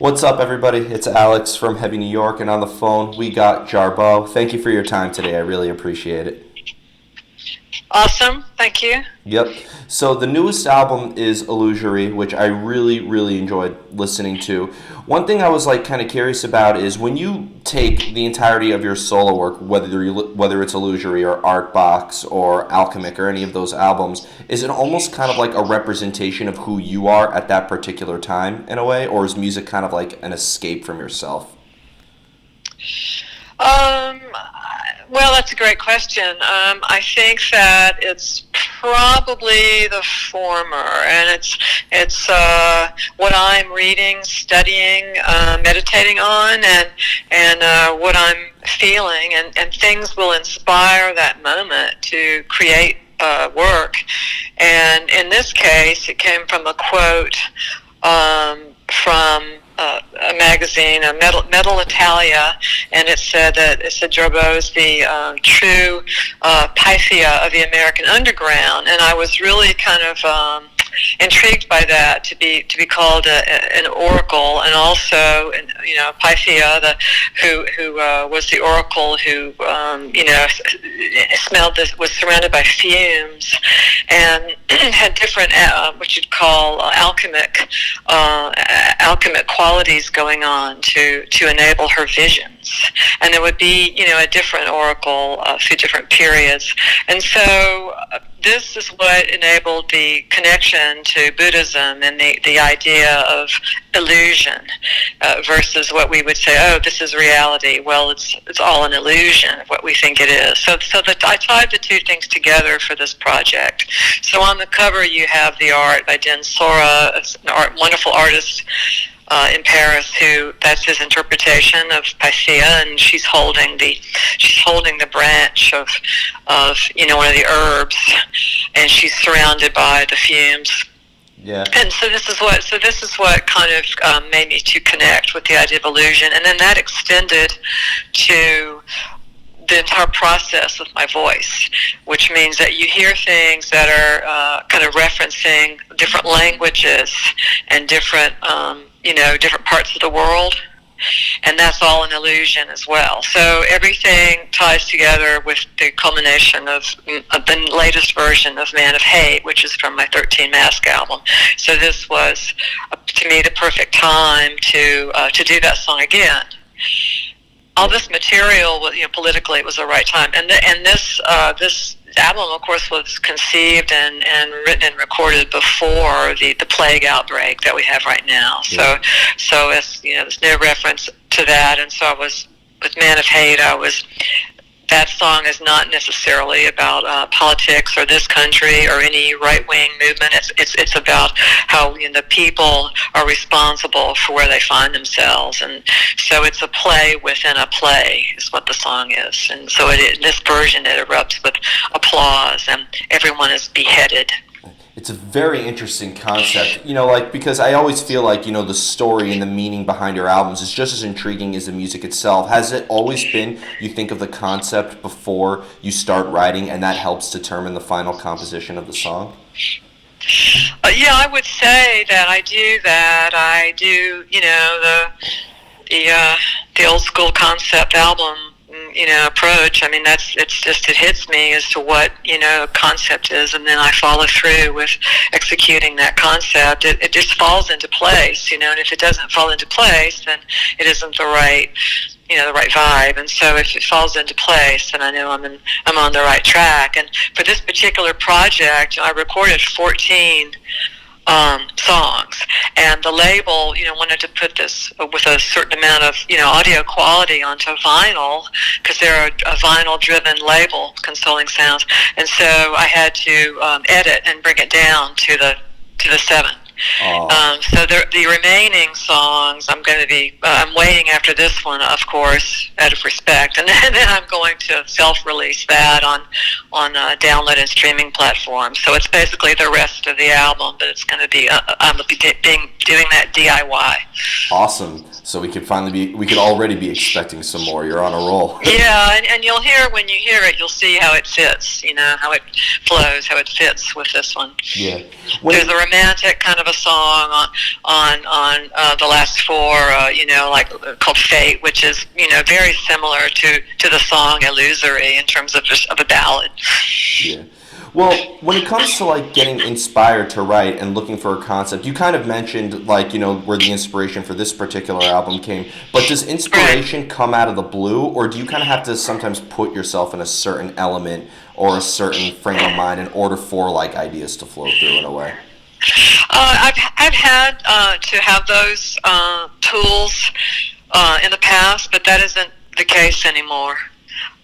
What's up, everybody? It's Alex from Heavy New York, and on the phone we got Jarboe. Thank you for your time today. I really appreciate it. Awesome. Thank you. Yep. So the newest album is Illusory, which I really enjoyed listening to. One thing I was kind of curious about is when you take the entirety of your solo work, whether it's Illusory or Artbox or Alchemic or any of those albums, is it almost kind of like a representation of who you are at that particular time in a way, or is music kind of like an escape from yourself? Um, well, that's a great question. I think that it's probably the former, and it's what I'm reading, studying, meditating on, and what I'm feeling, and things will inspire that moment to create work. And in this case, it came from a quote from a magazine, Metal Italia, and it said Jarboe is the true Pythia of the American underground, and I was really kind of intrigued by that, to be called an oracle, and also Pythia, who was the oracle who smelled this, was surrounded by fumes, and had different what you'd call alchemic qualities going on to enable her visions. And there would be a different oracle through different periods, and so this is what enabled the connection to Buddhism and the idea of illusion versus what we would say, oh, this is reality. Well, it's all an illusion of what we think it is. So that I tied the two things together for this project. So on the cover you have the art by Den Sora, an wonderful artist in Paris, who that's his interpretation of Pythia, and she's holding the branch of one of the herbs, and she's surrounded by the fumes. Yeah. And so this is what kind of made me to connect with the idea of illusion, and then that extended to the entire process with my voice, which means that you hear things that are kind of referencing different languages and different different parts of the world, and that's all an illusion as well. So everything ties together with the culmination of the latest version of Man of Hate, which is from my 13 Mask album. So this was, to me, the perfect time to do that song again. All this material, politically, it was the right time, and this album, of course, was conceived and written and recorded before the plague outbreak that we have right now. Yeah. So as there's no reference to that, and so I was with Man of Hate. That song is not necessarily about politics or this country or any right-wing movement. It's about how the people are responsible for where they find themselves, and so it's a play within a play is what the song is. And so in this version, it erupts with applause, and everyone is beheaded. It's a very interesting concept, because I always feel like, the story and the meaning behind your albums is just as intriguing as the music itself. Has it always been, you think of the concept before you start writing, and that helps determine the final composition of the song? Yeah, I would say that I do that. I do, the old school concept album approach. I mean, it hits me as to what concept is, and then I follow through with executing that concept. It just falls into place, and if it doesn't fall into place, then it isn't the right vibe. And so if it falls into place, then I know I'm on the right track. And for this particular project, I recorded 14 songs, and the label wanted to put this with a certain amount of audio quality onto vinyl, because they're a vinyl driven label, Consoling Sounds, and so I had to edit and bring it down to the 7. So the remaining songs, I'm waiting after this one, of course, out of respect, and then I'm going to self-release that on download and streaming platforms. So it's basically the rest of the album, but it's going to be I'm doing that DIY. Awesome. So we could already be expecting some more. You're on a roll. Yeah, and you'll hear, when you hear it, you'll see how it fits, how it flows, how it fits with this one. Yeah. There's a romantic kind of of a song on the last four, like called Fate, which is very similar to the song Illusory in terms of a ballad. Yeah. Well, when it comes to like getting inspired to write and looking for a concept, you kind of mentioned like, where the inspiration for this particular album came. But does inspiration come out of the blue, or do you kind of have to sometimes put yourself in a certain element or a certain frame of mind in order for like ideas to flow through in a way? I've had to have those tools in the past, but that isn't the case anymore.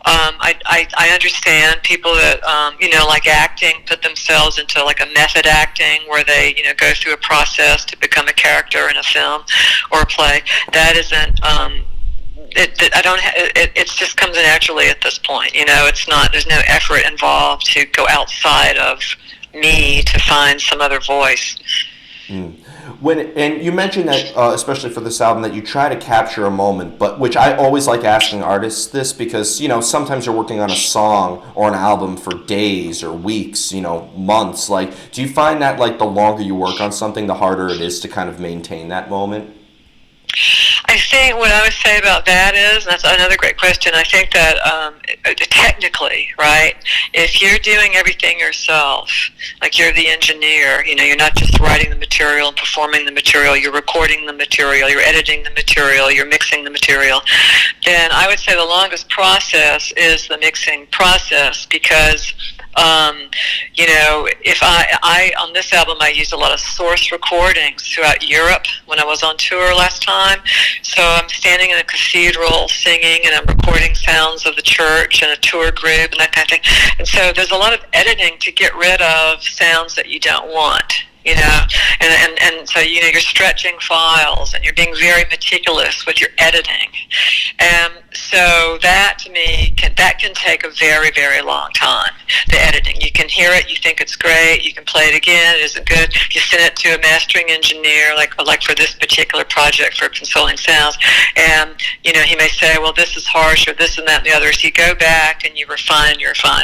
I understand people that like acting, put themselves into like a method acting where they go through a process to become a character in a film or a play. That isn't. It just comes naturally at this point. It's not. There's no effort involved to go outside of me to find some other voice. And you mentioned that, especially for this album, that you try to capture a moment, but which I always like asking artists this because sometimes you're working on a song or an album for days or weeks, months. Like, do you find that like the longer you work on something, the harder it is to kind of maintain that moment? I think what I would say about that is, and that's another great question, I think that technically, right, if you're doing everything yourself, like you're the engineer, you're not just writing the material and performing the material, you're recording the material, you're editing the material, you're mixing the material, then I would say the longest process is the mixing process because if I on this album I used a lot of source recordings throughout Europe when I was on tour last time. So I'm standing in a cathedral singing and I'm recording sounds of the church and a tour group and that kind of thing. And so there's a lot of editing to get rid of sounds that you don't want. And so you're stretching files and you're being very meticulous with your editing, and so that to me can take a very, very long time. The editing, you can hear it, you think it's great, you can play it again, it isn't good, you send it to a mastering engineer like for this particular project for Consoling Sounds, and he may say, well, this is harsh or this and that and the other. So you go back and you refine.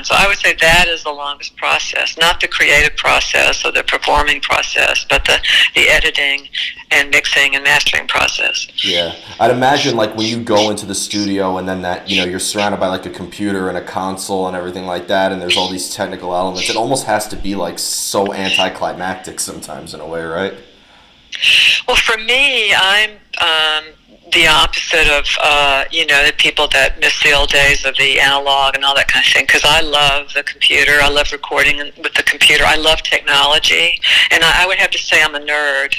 So I would say that is the longest process, not the creative process or the performing process, but the editing and mixing and mastering process. Yeah, I'd imagine like when you go into the studio and then that you're surrounded by like a computer and a console and everything like that, and there's all these technical elements. It almost has to be like so anticlimactic sometimes in a way, right? Well, for me, I'm the opposite of the people that miss the old days of the analog and all that kind of thing, because I love the computer. I love recording with the computer. I love technology, and I would have to say I'm a nerd,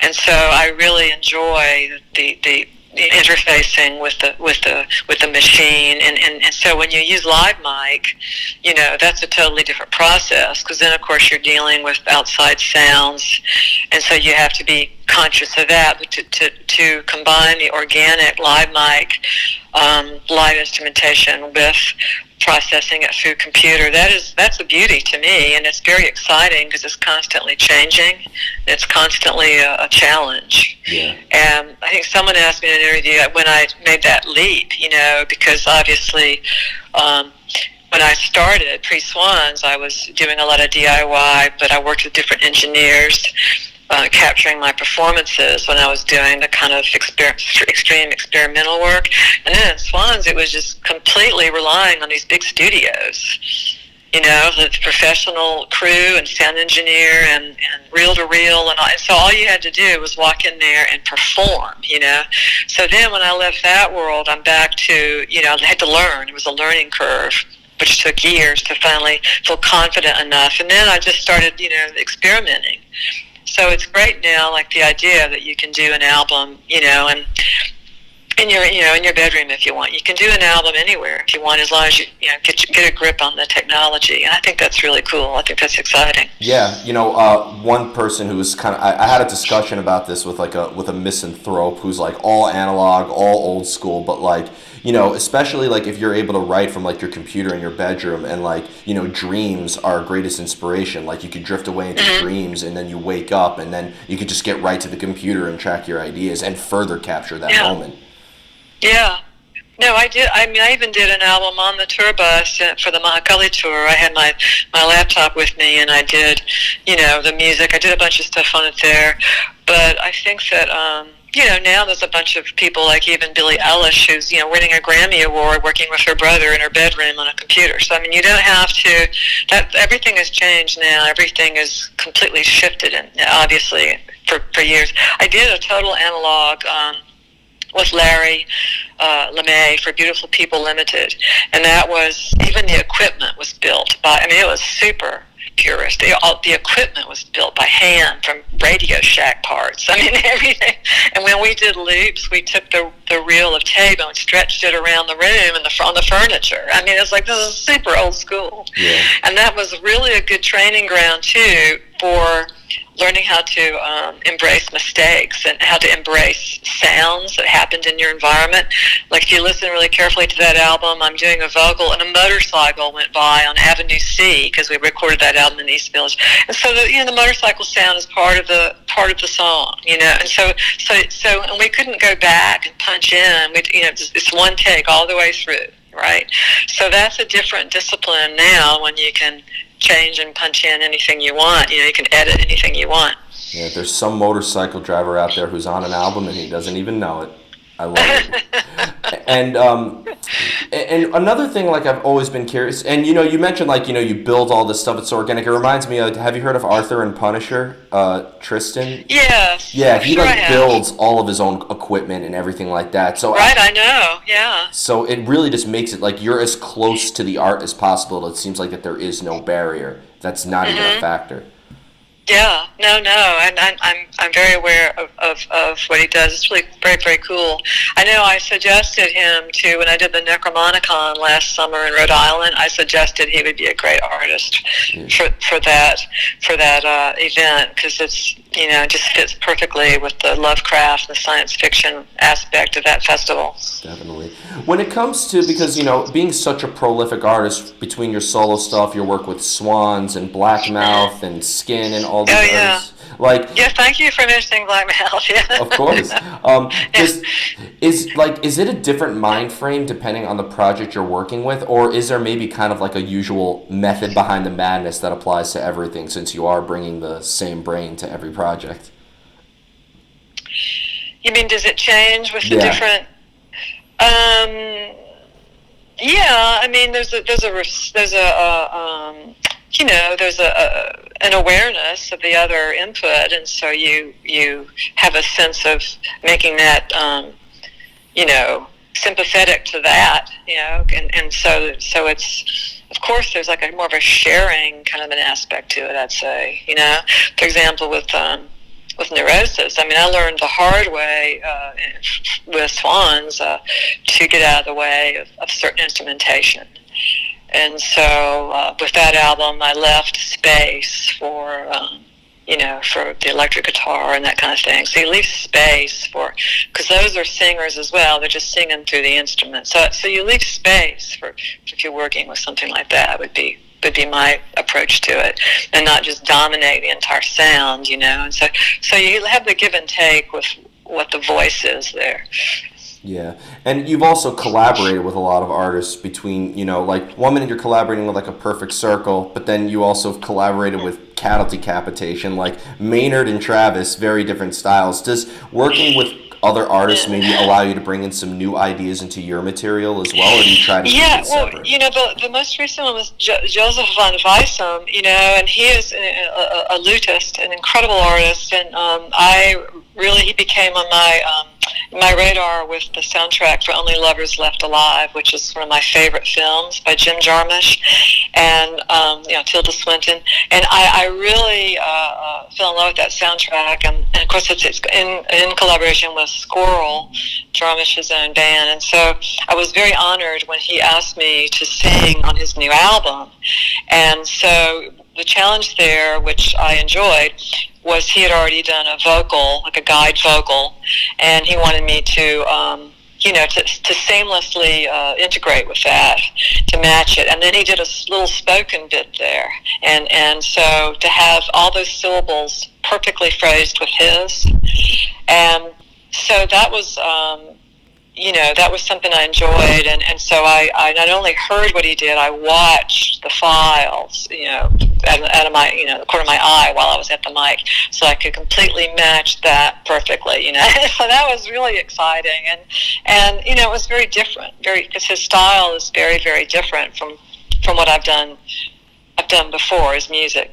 and so I really enjoy the interfacing with the machine, and so when you use live mic, that's a totally different process, because then of course you're dealing with outside sounds, and so you have to be conscious of that. But to combine the organic live mic, live instrumentation with processing it through computer, that's a beauty to me, and it's very exciting because it's constantly changing. It's constantly a challenge. Yeah. And I think someone asked me in an interview when I made that leap, because obviously when I started pre-Swans, I was doing a lot of DIY, but I worked with different engineers, capturing my performances when I was doing the kind of extreme experimental work. And then at Swans, it was just completely relying on these big studios, the professional crew and sound engineer and reel-to-reel. And so all you had to do was walk in there and perform, So then when I left that world, I'm back to, I had to learn. It was a learning curve, which took years to finally feel confident enough. And then I just started, experimenting. So it's great now, like the idea that you can do an album, and in your bedroom if you want. You can do an album anywhere if you want, as long as you get a grip on the technology. And I think that's really cool. I think that's exciting. Yeah, one person who was kind of I had a discussion about this with a misanthrope who's like all analog, all old school, but like especially like if you're able to write from like your computer in your bedroom, and like dreams are our greatest inspiration. Like you could drift away into dreams and then you wake up and then you could just get right to the computer and track your ideas and further capture that moment. Yeah. No, I did. I mean, I even did an album on the tour bus for the Mahakali tour. I had my laptop with me, and I did, the music. I did a bunch of stuff on it there. But I think that, now there's a bunch of people like even Billie Eilish who's, winning a Grammy Award working with her brother in her bedroom on a computer. So, I mean, you don't have to, everything has changed now. Everything is completely shifted, and obviously for years. I did a total analog with Larry LeMay for Beautiful People Limited, and that was, even the equipment was built by, it was super purist. The equipment was built by hand from Radio Shack parts. Everything. And when we did loops, we took the reel of tape and stretched it around the room and on the furniture. It's like, this is super old school. Yeah. And that was really a good training ground too for learning how to embrace mistakes and how to embrace sounds that happened in your environment. Like if you listen really carefully to that album, I'm doing a vocal and a motorcycle went by on Avenue C because we recorded that album in East Village. And so the motorcycle sound is part of the song, And so and we couldn't go back and punch in. It's one take all the way through, right? So that's a different discipline now when you can change and punch in anything you want. You can edit anything you want. Yeah, there's some motorcycle driver out there who's on an album and he doesn't even know it. I love it. And another thing, like I've always been curious, and you mentioned you build all this stuff. It's so organic. It reminds me of, have you heard of Arthur and Punisher? Tristan. Yes. Yeah, he builds all of his own equipment and everything like that. So right, I know. Yeah. So it really just makes it like you're as close to the art as possible. It seems like that there is no barrier. That's not even a factor. Yeah, no, and I'm very aware of what he does. It's really very, very cool. I know I suggested him to, when I did the Necromonicon last summer in Rhode Island, I suggested he would be a great artist for that event, because it's, it just fits perfectly with the Lovecraft, the science fiction aspect of that festival. Definitely. When it comes to, because, being such a prolific artist, between your solo stuff, your work with Swans and Black Mouth and Skin and all these artists, thank you for mentioning Black Mouth. Yeah. Of course. Is it a different mind frame depending on the project you're working with, or is there maybe kind of like a usual method behind the madness that applies to everything, since you are bringing the same brain to every project? You mean, does it change with the different? There's an awareness of the other input, and so you have a sense of making that sympathetic to that, and so it's, of course, there's like more of a sharing kind of an aspect to it, I'd say. For example, with Neurosis, I learned the hard way with Swans to get out of the way of certain instrumentation. And so with that album, I left space for the electric guitar and that kind of thing. So you leave space because those are singers as well. They're just singing through the instrument. So you leave space for, if you're working with something like that, would be my approach to it, and not just dominate the entire sound, And so you have the give and take with what the voice is there. Yeah, and you've also collaborated with a lot of artists between, like 1 minute you're collaborating with like a Perfect Circle, but then you also have collaborated with Cattle Decapitation, like Maynard and Travis, very different styles. Does working with other artists maybe allow you to bring in some new ideas into your material as well, or do you try to keep it separate? The most recent one was Joseph von Weissem, and he is a lutist, an incredible artist, and he became on my radar with the soundtrack for Only Lovers Left Alive, which is one of my favorite films by Jim Jarmusch and Tilda Swinton, and I really fell in love with that soundtrack, and of course it's in collaboration with Squirrel, Jarmusch's own band, and so I was very honored when he asked me to sing on his new album. And so the challenge there, which I enjoyed, was he had already done a vocal, like a guide vocal, and he wanted me to to seamlessly integrate with that, to match it. And then he did a little spoken bit there, and so to have all those syllables perfectly phrased with his, and so that was that was something I enjoyed, and so I not only heard what he did, I watched the files, out of my, the corner of my eye while I was at the mic, so I could completely match that perfectly, So that was really exciting, and it was very different, because his style is very, very different from what I've done before, his music.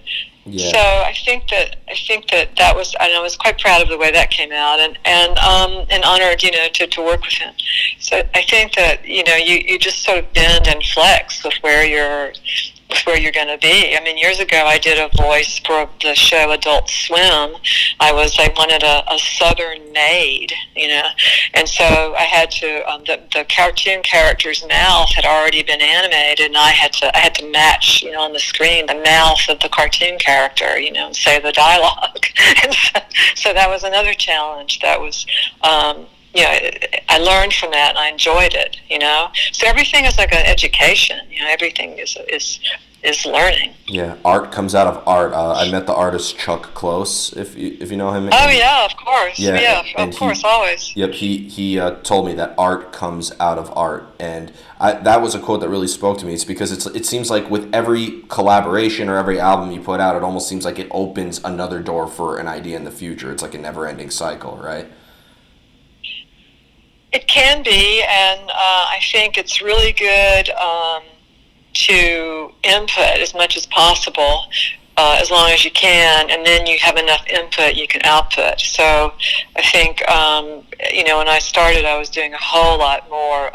Yeah. So I think that was, and I was quite proud of the way that came out, and honored, to work with him. So I think that you just sort of bend and flex with where you're going to be. I mean, years ago I did a voice for the show Adult Swim. I wanted a Southern maid, and so I had to. The cartoon character's mouth had already been animated, and I had to match, on the screen, the mouth of the cartoon character, and say the dialogue. And so that was another challenge. That was. I learned from that, and I enjoyed it. So everything is like an education. Everything is learning. Yeah, art comes out of art. I met the artist Chuck Close, if you know him. Oh yeah, of course. Yeah, of course, always. Yep, he told me that art comes out of art, and that was a quote that really spoke to me. It's because it seems like with every collaboration or every album you put out, it almost seems like it opens another door for an idea in the future. It's like a never-ending cycle, right? It can be, and I think it's really good to input as much as possible, as long as you can, and then you have enough input you can output. So I think, when I started, I was doing a whole lot more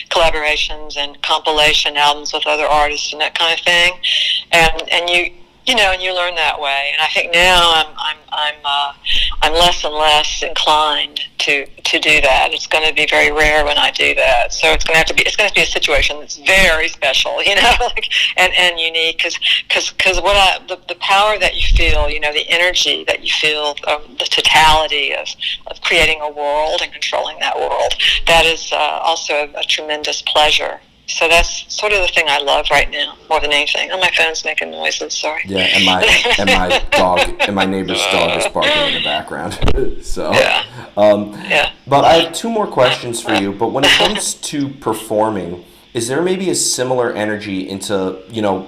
collaborations and compilation albums with other artists and that kind of thing, and you learn that way. And I think now I'm less and less inclined to do that. It's going to be very rare when I do that. So it's going to be a situation that's very special, and unique, because the power that you feel, the energy that you feel, the totality of creating a world and controlling that world, that is also a tremendous pleasure. So that's sort of the thing I love right now more than anything. Oh, my phone's making noises. Sorry. Yeah, and my dog and my neighbor's dog is barking in the background. So yeah. Yeah. But I have two more questions for you. But when it comes to performing, is there maybe a similar energy into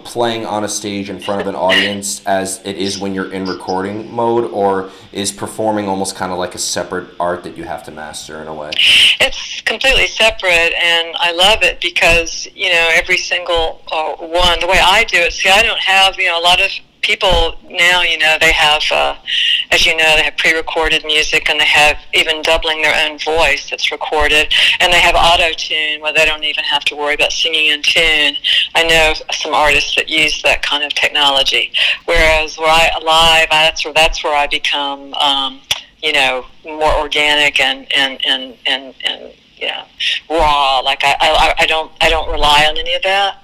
playing on a stage in front of an audience as it is when you're in recording mode, or is performing almost kind of like a separate art that you have to master in a way? It's completely separate, and I love it because every single one. The way I do it, see, I don't have a lot of people now, they have, as they have pre-recorded music, and they have even doubling their own voice that's recorded, and they have auto-tune where they don't even have to worry about singing in tune. I know some artists that use that kind of technology, whereas live, that's where I become, more organic and raw. Like I don't rely on any of that.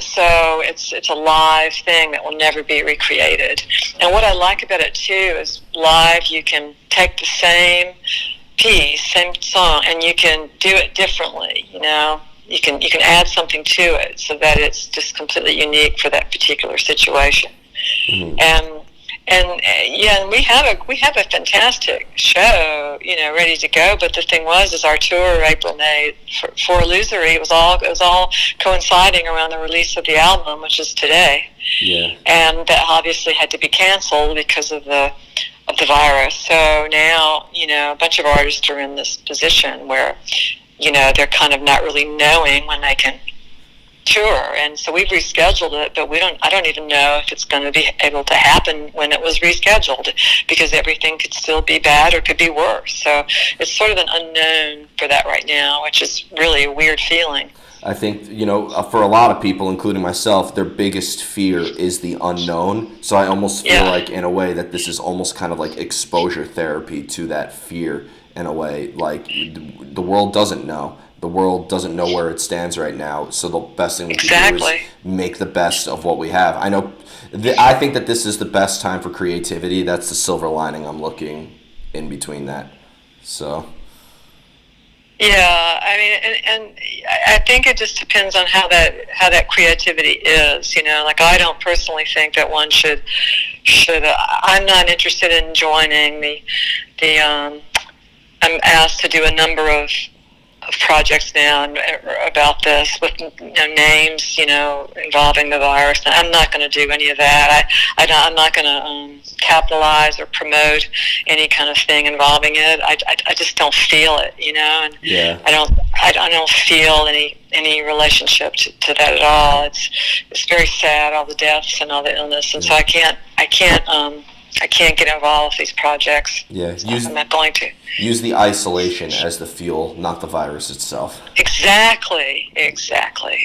So it's a live thing that will never be recreated. And what I like about it too is live you can take the same piece, same song, and you can do it differently. You can add something to it so that it's just completely unique for that particular situation. Mm-hmm. And we have a fantastic show, ready to go. But the thing is our tour April, May for Illusory, it was all coinciding around the release of the album, which is today. Yeah. And that obviously had to be canceled because of the virus. So now, a bunch of artists are in this position where, they're kind of not really knowing when they can tour, and so we've rescheduled it, but I don't even know if it's going to be able to happen when it was rescheduled, because everything could still be bad or could be worse. So it's sort of an unknown for that right now, which is really a weird feeling. I think, for a lot of people, including myself, their biggest fear is the unknown. So I almost feel like, in a way, that this is almost kind of like exposure therapy to that fear, in a way. Like, the world doesn't know. The world doesn't know where it stands right now, so the best thing we can do is make the best of what we have. I think that this is the best time for creativity. That's the silver lining I'm looking in between that. So. Yeah, I mean, and I think it just depends on how that creativity is. Like, I don't personally think that one should. I'm not interested in joining the. I'm asked to do a number of projects now about this with names, involving the virus. I'm not going to do any of that. I'm not going to capitalize or promote any kind of thing involving it. I just don't feel it, and Yeah. I don't feel any relationship to that at all. It's very sad, all the deaths and all the illness, and so I can't get involved with these projects. Yeah. So I'm not going to. Use the isolation as the fuel, not the virus itself. Exactly.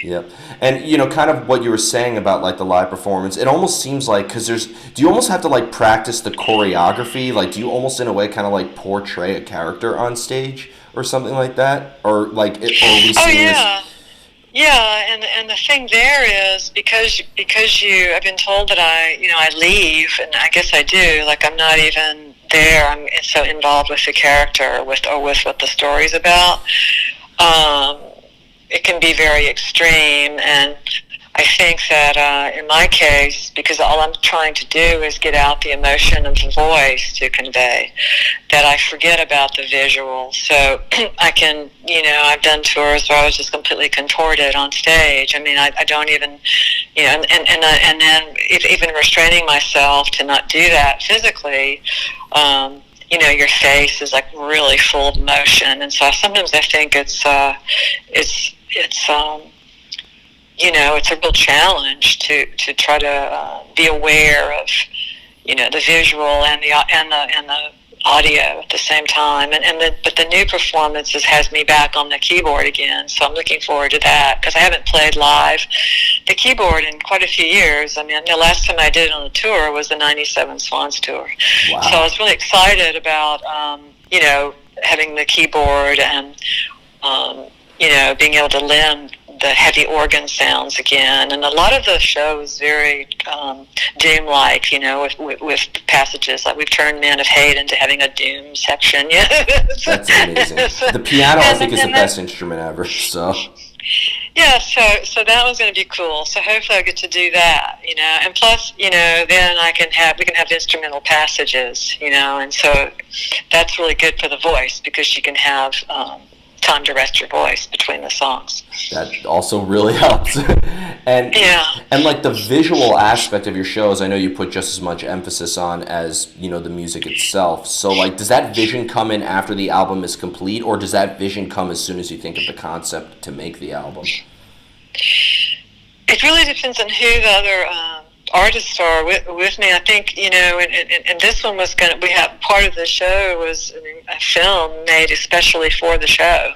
Yep. And kind of what you were saying about like the live performance, it almost seems like, because do you almost have to like practice the choreography? Like, do you almost in a way kind of like portray a character on stage or something like that? Or like, or are we seeing this? Yeah, and the thing there is because I've been told that I leave, and I guess I do. Like, I'm not even there. I'm so involved with the character, with what the story's about. It can be very extreme, and I think that in my case, because all I'm trying to do is get out the emotion of the voice to convey, that I forget about the visual. So I can, I've done tours where I was just completely contorted on stage. I mean, I don't even, and then even restraining myself to not do that physically, your face is like really full of emotion, and so sometimes I think it's it's a real challenge to try to be aware of, the visual and the audio at the same time. But the new performances has me back on the keyboard again, so I'm looking forward to that because I haven't played live the keyboard in quite a few years. I mean, the last time I did it on a tour was the '97 Swans tour. Wow. So I was really excited about having the keyboard and being able to lend the heavy organ sounds again. And a lot of the show is very doom-like, with passages like we've turned Men of Hate into having a doom section. That's amazing. The piano, I think, is the best instrument ever. So. Yeah, so that was going to be cool. So hopefully I get to do that, and plus, then we can have instrumental passages, and so that's really good for the voice because you can have time to rest your voice between the songs. That also really helps. And like the visual aspect of your shows, I know you put just as much emphasis on as, the music itself. So like, does that vision come in after the album is complete, or does that vision come as soon as you think of the concept to make the album? It really depends on who the other artists are with me. I think, and this one was we have part of the show was a film made especially for the show.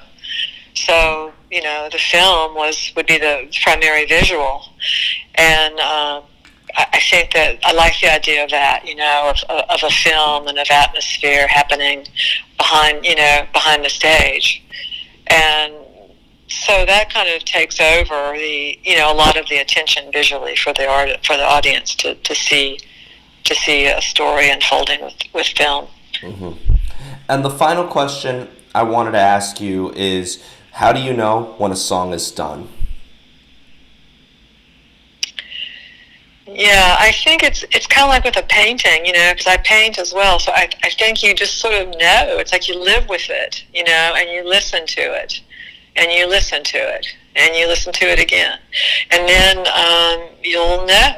So, the film would be the primary visual. And I think that I like the idea of that, of a film and of atmosphere happening behind the stage. And so that kind of takes over a lot of the attention visually for the audience to see a story unfolding with film. Mm-hmm. And the final question I wanted to ask you is, how do you know when a song is done? Yeah, I think it's kind of like with a painting, because I paint as well. So I think you just sort of know. It's like you live with it, and you listen to it. And you listen to it, and you listen to it again, and then you'll know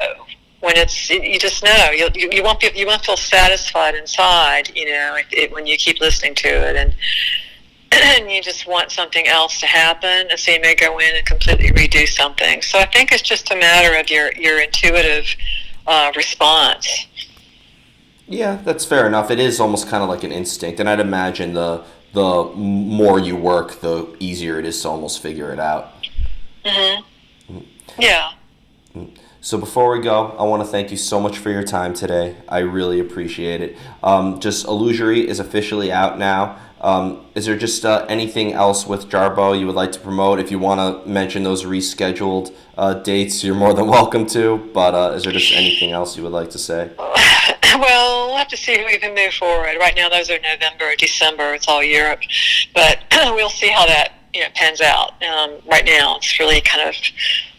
when you just know. You won't feel satisfied inside, when you keep listening to it, and you just want something else to happen, and so you may go in and completely redo something. So I think it's just a matter of your intuitive response. Yeah, that's fair enough. It is almost kind of like an instinct, and I'd imagine the more you work, the easier it is to almost figure it out. Mm-hmm. Yeah. So before we go, I want to thank you so much for your time today. I really appreciate it. Just Illusory is officially out now. Is there just anything else with Jarboe you would like to promote? If you want to mention those rescheduled dates, you're more than welcome to. But is there just anything else you would like to say? Well, we'll have to see if we can move forward. Right now, those are November, December. It's all Europe, but we'll see how that pans out. Right now, it's really kind of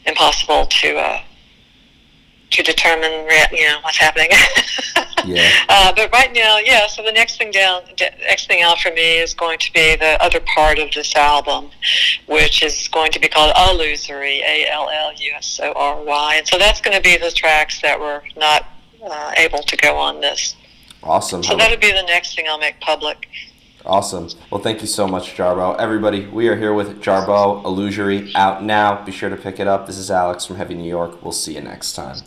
impossible to determine what's happening. Yeah. But right now, yeah. So the next thing out for me is going to be the other part of this album, which is going to be called Illusory, Allusory, and so that's going to be the tracks that were not able to go on this. Awesome. So that'll be the next thing I'll make public. Awesome. Well, thank you so much, Jarboe. Everybody, we are here with Jarboe, Illusory, out now. Be sure to pick it up. This is Alex from Heavy New York. We'll see you next time.